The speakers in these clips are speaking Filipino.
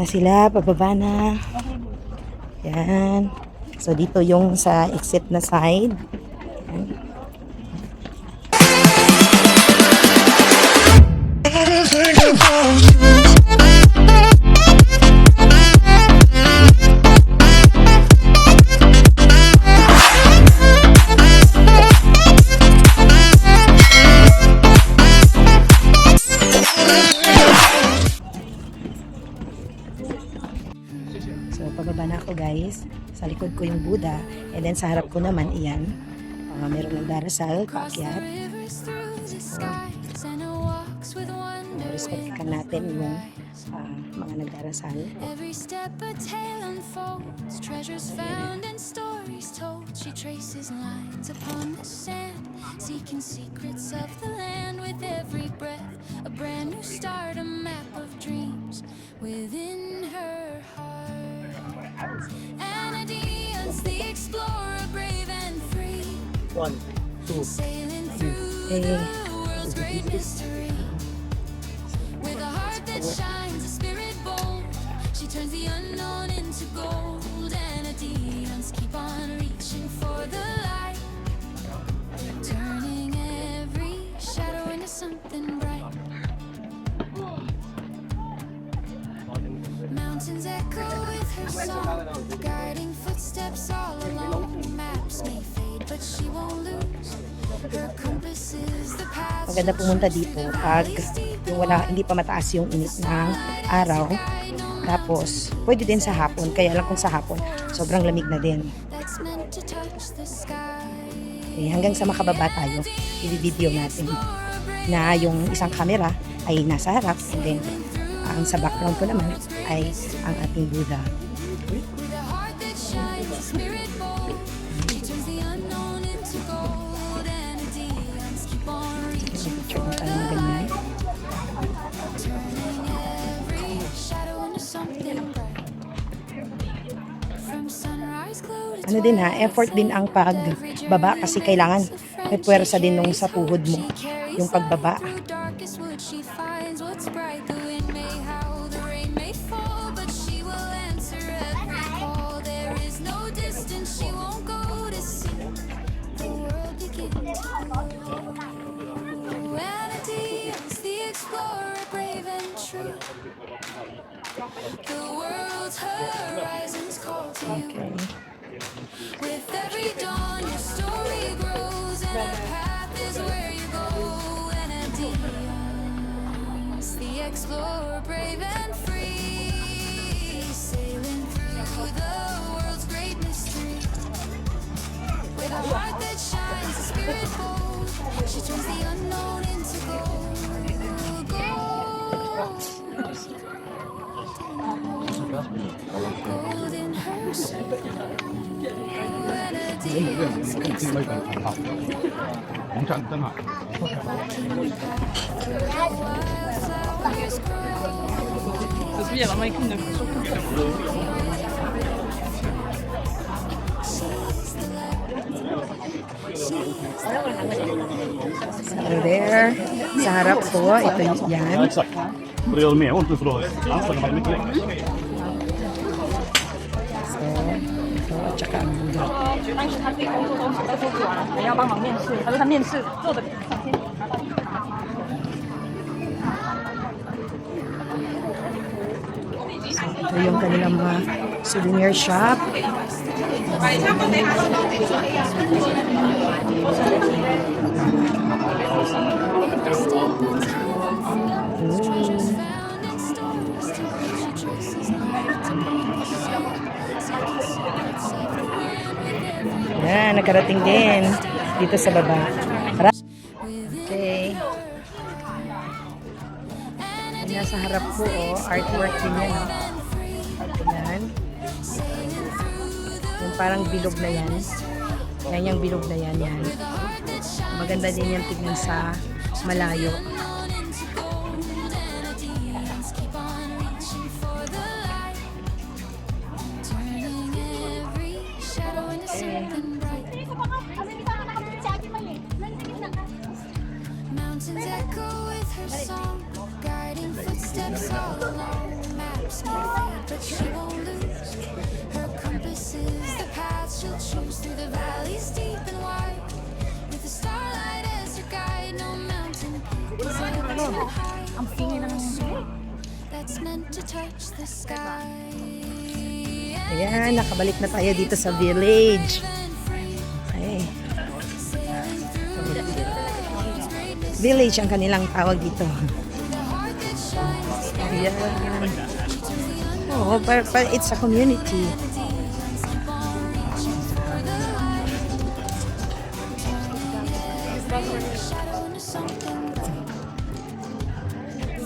na sila, pababa na. Yan. So, dito yung sa exit na side. Yan. So, pababa na ako guys. Sa likod ko yung Buddha. And then sa harap ko naman, iyan. Meron ng darasal, paakyat. So, respectikan natin yung mga nagdarasal. Every step a tale unfolds, treasures found and stories told. She traces lines upon the sand, seeking secrets of the land. With every breath, a brand new start, a map of dreams within her heart. Anadia's the explorer, brave and free. 1, 2, Sailing through the world's great mystery. With a heart that shines, a spirit bold, she turns the unknown into gold. Anadians keep on reaching for the light, turning every shadow into something bright. Mountains echo with her song, guiding footsteps all along. Maps may fade, but she won't lose. Her compass is the path. Maganda pumunta dito pag yung hindi pa mataas yung init ng araw. Tapos, pwede din sa hapon. Kaya lang kung sa hapon, sobrang lamig na din. Okay, hanggang sa makababa tayo, i-video natin na yung isang camera ay nasa harap. And then, ang sa background ko naman ay ang ating Buddha. Picture mo tayo ng ganyan. Ano din ha, effort din ang pagbaba kasi kailangan may puwersa din nung sa tuhod mo yung pagbaba. The world's horizons call to you. Okay. With every dawn, your story grows, and a path is where you go. Anadians, the explorer, brave and free, sailing through the world's great mystery. With a heart that shines, a spirit bold, she turns the unknown into gold. Gold in her soul. Anadians keeps growing. 红盏灯啊！ Wildflowers grow. Ça se dit, il y a vraiment écrit 9 sur So there, sa harap ko, ito yan. Exakt. Det gör mer ont nu för då anstränger man mycket längre. So, ito, at saka ang Buddha. 当时他自己工作都做不完，人要帮忙面试，他说他面试做的2天。 Ito yung kanilang mga souvenir shop. Yan, nakarating din dito sa baba. Okay. Nasa harap ko, artwork din yan. Yan. Yung parang bilog na yan. Yan yung bilog na yan. Yan. Maganda din yan tignan sa malayo. Mountains echo with her song, guiding footsteps all along. Maps may fade, Ang pingin ng that's meant to touch the sky. Ayan, nakabalik na tayo dito sa village. Ay. Village ang kanilang tawag dito. Ayan. Oh, but it's a community. Shadow into something.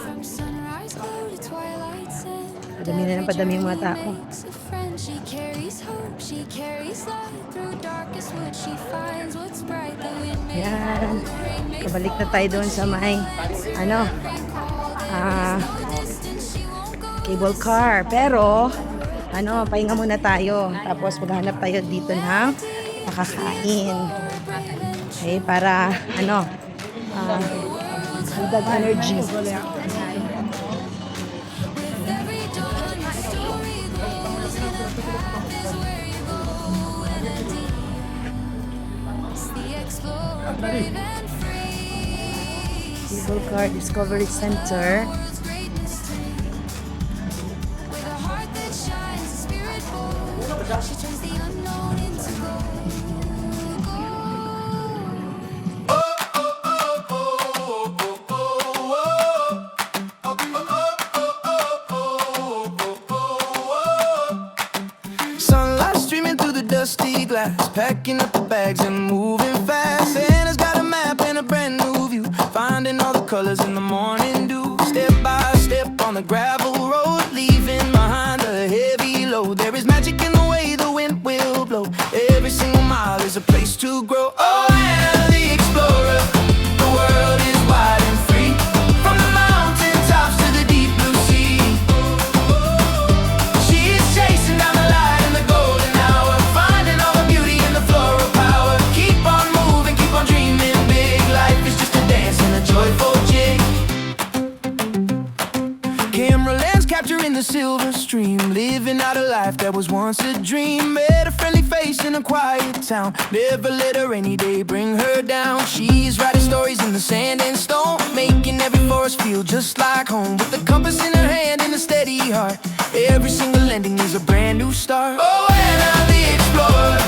From sunrise glow to twilight sand. Padami na ng padami yung mga tao. Makes a friend. She carries hope, she carries light. Through darkest woods she finds what's bright. The wind may Ayan. Kabalik na tayo doon sa may, cable car. Pero, pahinga muna tayo. Tapos maghanap tayo dito ng makakain. Okay, para, dagdag energy. every dawn a story grows. The path is where you go in the deep. It's the explorer, brave and free. Cable car Discovery Center. World's great mystery. With a heart that shines, a spirit bold. She turns the unknown into gold. Sunlight streaming through the dusty glass, packing up the bags and moving fast. Santa's got a map and a brand new view, finding all the colors in the morning dew. Step by step on the gravel road, leaving behind a heavy load. There is magic in the way the wind will blow. Every single mile is a place to grow. Oh, Anna the explorer, the world is wide and free. From the mountain tops to the deep blue sea, she's chasing down the light in the golden hour, finding all the beauty in the floral power. Keep on moving, keep on dreaming big. Life is just a dance and a joyful jig. Camera lens capturing the silver stream, living out a life that was once a dream. Met a friendly face in a quiet town, never let a rainy day bring her down. She's writing stories in the sand and stone, making every forest feel just like home. With a compass in her hand and a steady heart, every single ending is a brand new start. Oh, Anna the explorer,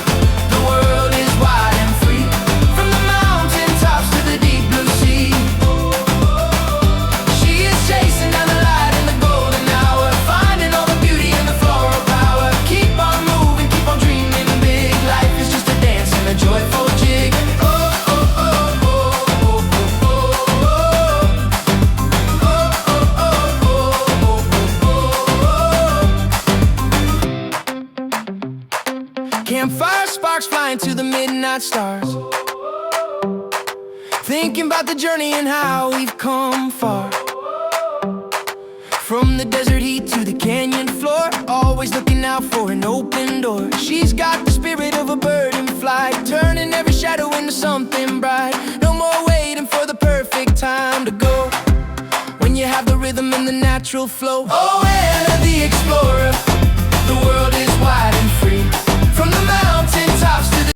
the world is wide and free. From the mountain tops to the deep blue sea, she is chasing down the light in the golden hour, finding all the beauty in the floral power. Keep on moving, keep on dreaming big. Life is just a dance and a joyful jig. Oh, oh, oh, oh, oh, oh, oh, oh. Oh, oh, oh, oh, oh, oh. Campfire sparks flying to the midnight stars, thinking about the journey and how we've come far. From the desert heat to the canyon floor, always looking out for an open door. She's got the spirit of a bird in flight, turning every shadow into something bright. No more waiting for the perfect time to go, when you have the rhythm and the natural flow. Oh, Anna the explorer,